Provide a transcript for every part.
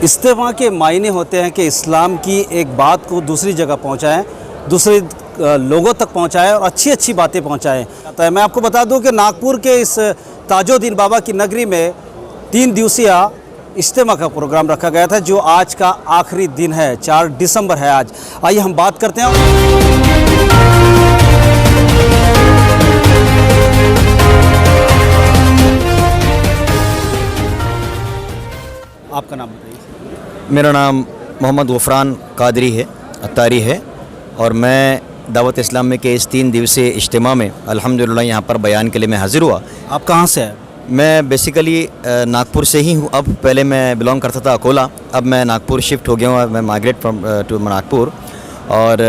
इस्तेमा के मायने होते हैं कि इस्लाम की एक बात को दूसरी जगह पहुंचाएं, दूसरे लोगों तक पहुंचाएं और अच्छी अच्छी बातें पहुंचाएं। तो मैं आपको बता दूं कि नागपुर के इस ताजुद्दीन बाबा की नगरी में 3 दिवसीय इज्तिमा का प्रोग्राम रखा गया था, जो आज का आखिरी दिन है। 4 दिसंबर है आज। आइए हम बात करते हैं। आपका नाम बताइए। मेरा नाम मोहम्मद गफरान कादरी है, अत्तारी है, और मैं दावत इस्लामी के इस 3 दिवसीय इज्तिमा में अल्हम्दुलिल्लाह यहाँ पर बयान के लिए मैं हाज़िर हुआ। आप कहाँ से हैं? मैं बेसिकली नागपुर से ही हूँ। अब पहले मैं बिलोंग करता था अकोला, अब मैं नागपुर शिफ्ट हो गया हूँ। मैं माइग्रेट फ्रॉम टू नागपुर। और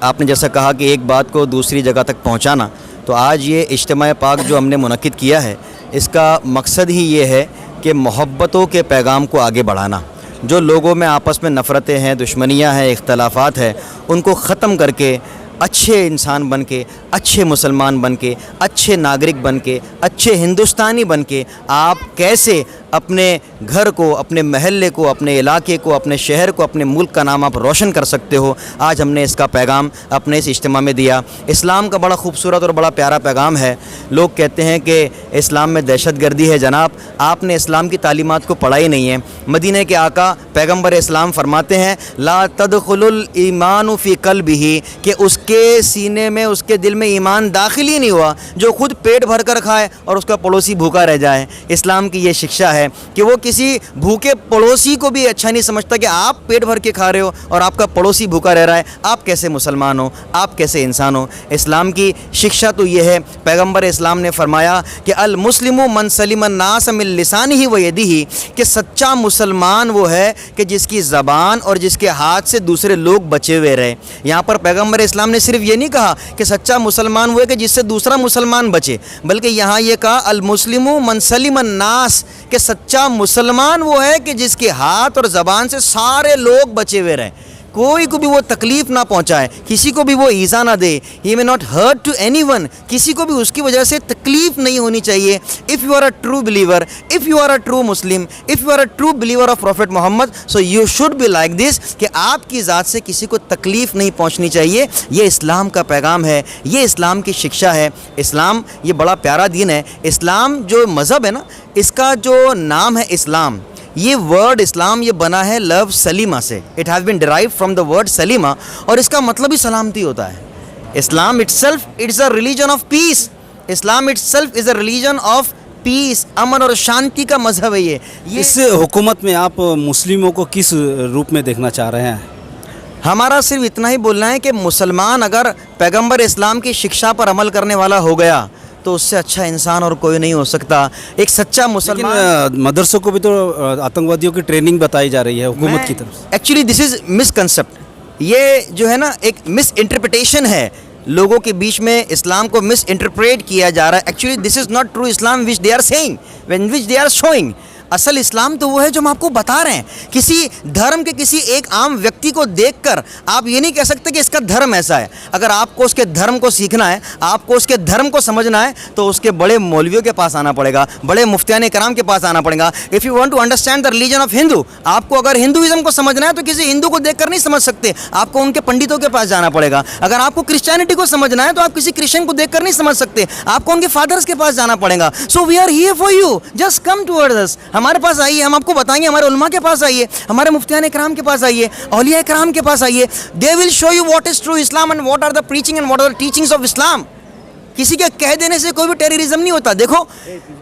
आपने जैसा कहा कि एक बात को दूसरी जगह तक पहुँचाना, तो आज ये इज्तिमा पाक जो हमने मुनक्किद किया है, इसका मकसद ही ये है कि मोहब्बतों के पैगाम को आगे बढ़ाना। जो लोगों में आपस में नफ़रतें हैं, दुश्मनियाँ हैं, इख्तलाफात हैं, उनको ख़त्म करके अच्छे इंसान बन के, अच्छे मुसलमान बन के, अच्छे नागरिक बन के, अच्छे हिंदुस्तानी बन के आप कैसे अपने घर को, अपने महल्ले को, अपने इलाके को, अपने शहर को, अपने मुल्क का नाम आप रोशन कर सकते हो। आज हमने इसका पैगाम अपने इस इज्तिमा में दिया। इस्लाम का बड़ा खूबसूरत और बड़ा प्यारा पैगाम है। लोग कहते हैं कि इस्लाम में दहशतगर्दी है। जनाब, आपने इस्लाम की तालीमात को पढ़ा ही नहीं है। मदीने के आका पैगम्बर इस्लाम फरमाते हैं, ला तदखुलुल ईमानु फ़ी क़ल्बिही, कि उसके सीने में, उसके दिल में ईमान दाखिल ही नहीं हुआ जो खुद पेट भर कर खाए और उसका पड़ोसी भूखा रह जाए। इस्लाम की ये शिक्षा है कि वो किसी भूखे पड़ोसी को भी अच्छा नहीं समझता कि आप पेट भर के खा रहे हो और आपका पड़ोसी भूखा रह रहा है। आप कैसे मुसलमान हो, आप कैसे इंसान हो? इस्लाम की शिक्षा तो ये है, पैगम्बर इस्लाम ने फरमाया कि अल मुस्लिमु मन सलिमन नास मिन लिसानिही व यदिही, कि सच्चा मुसलमान वो है कि जिसकी ज़बान और जिसके हाथ से दूसरे लोग बचे हुए रहे। यहाँ पर पैगम्बर इस्लाम ने सिर्फ ये नहीं कहा कि सच्चा मुसलमान वो है कि जिससे दूसरा मुसलमान बचे, बल्कि यहाँ ये कहा अल मुस्लिमु मन सलिमन नास, कि सच्चा मुसलमान वो है कि जिसके हाथ और ज़बान से सारे लोग बचे हुए रहें, कोई को भी वो तकलीफ़ ना पहुंचाए, किसी को भी वो ईज़ा ना दे। He may not hurt to anyone, किसी को भी उसकी वजह से तकलीफ़ नहीं होनी चाहिए। If you are a true believer, if you are a true Muslim, if you are a true believer of prophet Muhammad, so you should be like this, कि आपकी ज़ात से किसी को तकलीफ़ नहीं पहुँचनी चाहिए। ये इस्लाम का पैगाम है, ये इस्लाम की शिक्षा है। इस्लाम ये बड़ा प्यारा दीन है। इस्लाम जो मज़हब है ना, इसका जो नाम है इस्लाम, ये वर्ड इस्लाम ये बना है लव सलीमा से। It has been derived from the word सलीमा, और इसका मतलब ही सलामती होता है। Islam itself it's a religion of peace. Islam itself is a religion of peace, अमन और शांति का मजहब है ये। इस हुकूमत में आप मुस्लिमों को किस रूप में देखना चाह रहे हैं? हमारा सिर्फ इतना ही बोलना है कि मुसलमान अगर पैगम्बर इस्लाम की शिक्षा पर अमल करने वाला हो गया, तो उससे अच्छा इंसान और कोई नहीं हो सकता। एक सच्चा मुसलमान। मदरसों को भी तो आतंकवादियों की ट्रेनिंग बताई जा रही है हुकूमत की तरफ से। Actually this is misconcept. ये जो है ना, एक मिस इंटरप्रिटेशन है। लोगों के बीच में इस्लाम को मिस इंटरप्रेट किया जा रहा है। Actually this is not true Islam which they are saying, when which they are showing. असल इस्लाम तो वो है जो हम आपको बता रहे हैं। किसी धर्म के किसी एक आम व्यक्ति को देखकर आप ये नहीं कह सकते कि इसका धर्म ऐसा है। अगर आपको उसके धर्म को सीखना है, आपको उसके धर्म को समझना है, तो उसके बड़े मौलवियों के पास आना पड़ेगा, बड़े मुफ्तियान कराम के पास आना पड़ेगा। If you want to understand the religion of Hindu, आपको अगर हिंदुइज्म को समझना है तो किसी हिंदू को देखकर नहीं समझ सकते, आपको उनके पंडितों के पास जाना पड़ेगा। अगर आपको क्रिश्चियनिटी को समझना है तो आप किसी क्रिश्चियन को देखकर नहीं समझ सकते, आपको उनके फादर्स के पास जाना पड़ेगा। So we are here for you, just come towards us. हमारे पास आइए, हम आपको बताएंगे। हमारे उलमा के पास आइए, हमारे मुफ्तियान कराम के पास आइए, औलिया कराम के पास आइए। They will show you what is true Islam and what are the preaching and what are the teachings of Islam. किसी के कह देने से कोई भी टेररिज्म नहीं होता। देखो,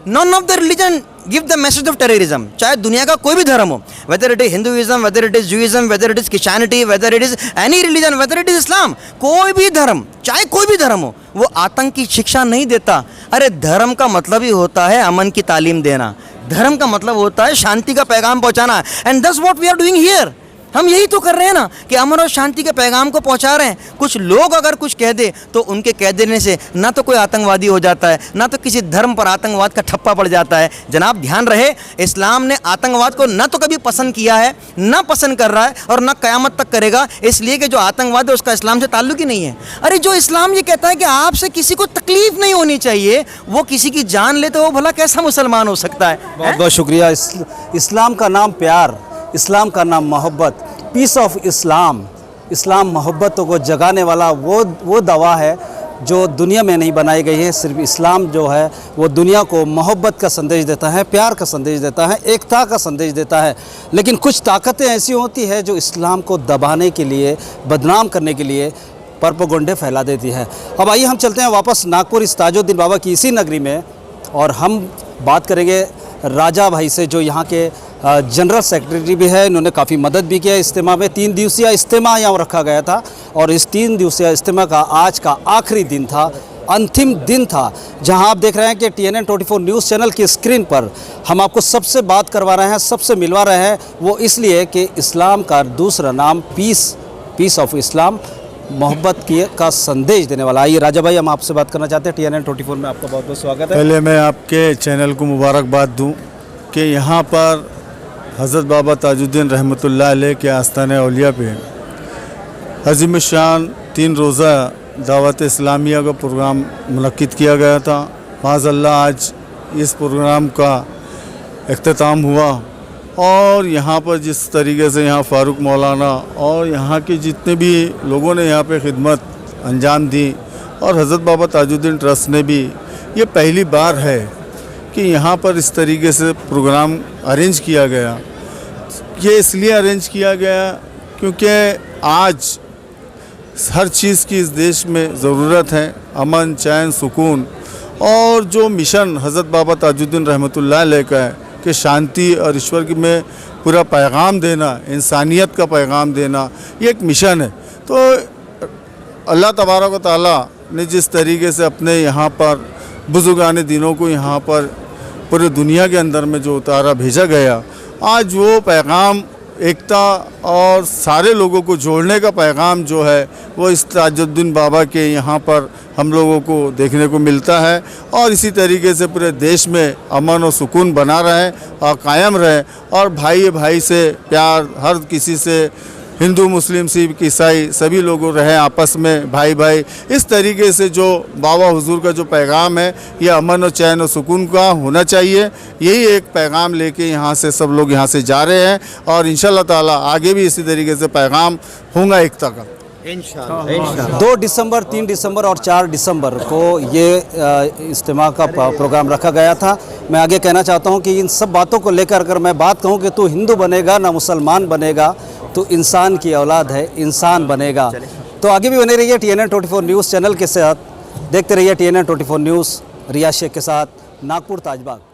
none of the religion give the message of terrorism. चाहे दुनिया का कोई भी धर्म हो, whether it is Hinduism, whether it is Judaism, whether it is Christianity, whether it is any religion, whether it is Islam, कोई भी धर्म, चाहे कोई भी धर्म हो, वो आतंक की शिक्षा नहीं देता। अरे धर्म का मतलब ही होता है अमन की तालीम देना। धर्म का मतलब होता है शांति का पैगाम पहुंचाना। And that's what we are doing here. हम यही तो कर रहे हैं ना, कि अमन और शांति के पैगाम को पहुंचा रहे हैं। कुछ लोग अगर कुछ कह दे तो उनके कह देने से ना तो कोई आतंकवादी हो जाता है, ना तो किसी धर्म पर आतंकवाद का ठप्पा पड़ जाता है। जनाब ध्यान रहे, इस्लाम ने आतंकवाद को ना तो कभी पसंद किया है, ना पसंद कर रहा है, और ना क़यामत तक करेगा। इसलिए कि जो आतंकवाद है उसका इस्लाम से ताल्लुक ही नहीं है। अरे जो इस्लाम ये कहता है कि आपसे किसी को तकलीफ नहीं होनी चाहिए, वो किसी की जान ले तो वो भला कैसा मुसलमान हो सकता है? बहुत बहुत शुक्रिया। इस्लाम का नाम प्यार, इस्लाम का नाम मोहब्बत, पीस ऑफ इस्लाम, इस्लाम मोहब्बतों को जगाने वाला वो दवा है जो दुनिया में नहीं बनाई गई है। सिर्फ इस्लाम जो है वो दुनिया को मोहब्बत का संदेश देता है, प्यार का संदेश देता है, एकता का संदेश देता है। लेकिन कुछ ताकतें ऐसी होती है जो इस्लाम को दबाने के लिए, बदनाम करने के लिए परपोगंडे फैला देती है। अब आइए हम चलते हैं वापस नागपुर इस ताजुद्दीन बाबा की इसी नगरी में, और हम बात करेंगे राजा भाई से जो यहाँ के जनरल सेक्रेटरी भी है। इन्होंने काफ़ी मदद भी किया इज्तिमा में। 3 दिवसीय इज्तिमा यहाँ रखा गया था और इस 3 दिवसीय इज्तिमा का आज का आखिरी दिन था, अंतिम दिन था, जहां आप देख रहे हैं कि TNN 24 न्यूज़ चैनल की स्क्रीन पर हम आपको सबसे बात करवा रहे हैं, सबसे मिलवा रहे हैं। वो इसलिए कि इस्लाम का दूसरा नाम पीस ऑफ इस्लाम, मोहब्बत की का संदेश देने वाला। आइए राजा भाई, हम आपसे बात करना चाहते हैं। TNN 24 में आपका बहुत बहुत स्वागत है। पहले मैं आपके चैनल को मुबारकबाद दूं कि यहाँ पर हज़रत बाबा ताजुद्दीन रहमतुल्लाह अलैह के आस्ताने औलिया पे अज़ीम शान 3 रोज़ा दावत इस्लामिया का प्रोग्राम मुनक्किद किया गया था। माज़अल्लाह आज इस प्रोग्राम का इख्तिताम हुआ और यहाँ पर जिस तरीके से यहाँ फ़ारूक मौलाना और यहाँ के जितने भी लोगों ने यहाँ पे खिदमत अंजाम दी और हज़रत बाबा ताजुद्दीन ट्रस्ट ने भी, ये पहली बार है कि यहाँ पर इस तरीके से प्रोग्राम अरेंज किया गया। ये इसलिए अरेंज किया गया क्योंकि आज हर चीज़ की इस देश में ज़रूरत है, अमन, चैन, सुकून, और जो मिशन हज़रत बाबा ताजुद्दीन रहमतुल्लाह अलैह का है कि शांति और ईश्वर की में पूरा पैगाम देना, इंसानियत का पैगाम देना, ये एक मिशन है। तो अल्लाह तबारक व तआला ने जिस तरीके से अपने यहाँ पर बुजुर्गाने दिनों को यहाँ पर पूरे दुनिया के अंदर में जो उतारा भेजा गया, आज वो पैगाम एकता और सारे लोगों को जोड़ने का पैगाम जो है वो इस ताजुद्दीन बाबा के यहाँ पर हम लोगों को देखने को मिलता है। और इसी तरीके से पूरे देश में अमन और सुकून बना रहे और कायम रहे, और भाई भाई से प्यार, हर किसी से, हिंदू, मुस्लिम, सिख, ईसाई सभी लोग रहे आपस में भाई भाई। इस तरीके से जो बाबा हुजूर का जो पैगाम है ये अमन और चैन और सुकून का होना चाहिए, यही एक पैगाम लेके यहाँ से सब लोग यहाँ से जा रहे हैं और इंशाल्लाह ताला आगे भी इसी तरीके से पैगाम होगा एकता का इंशाल्लाह। 2 दिसंबर, 3 दिसंबर और 4 दिसंबर को ये इज्तिमा का प्रोग्राम रखा गया था। मैं आगे कहना चाहता हूँ कि इन सब बातों को लेकर अगर मैं बात कहूँ कि तू हिंदू बनेगा ना मुसलमान बनेगा, तो इंसान की औलाद है, इंसान बनेगा। तो आगे भी बने रहिए TNN 24 न्यूज़ चैनल के साथ, देखते रहिए TNN 24 न्यूज़। रियाज शेख के साथ, नागपुर ताजबाग।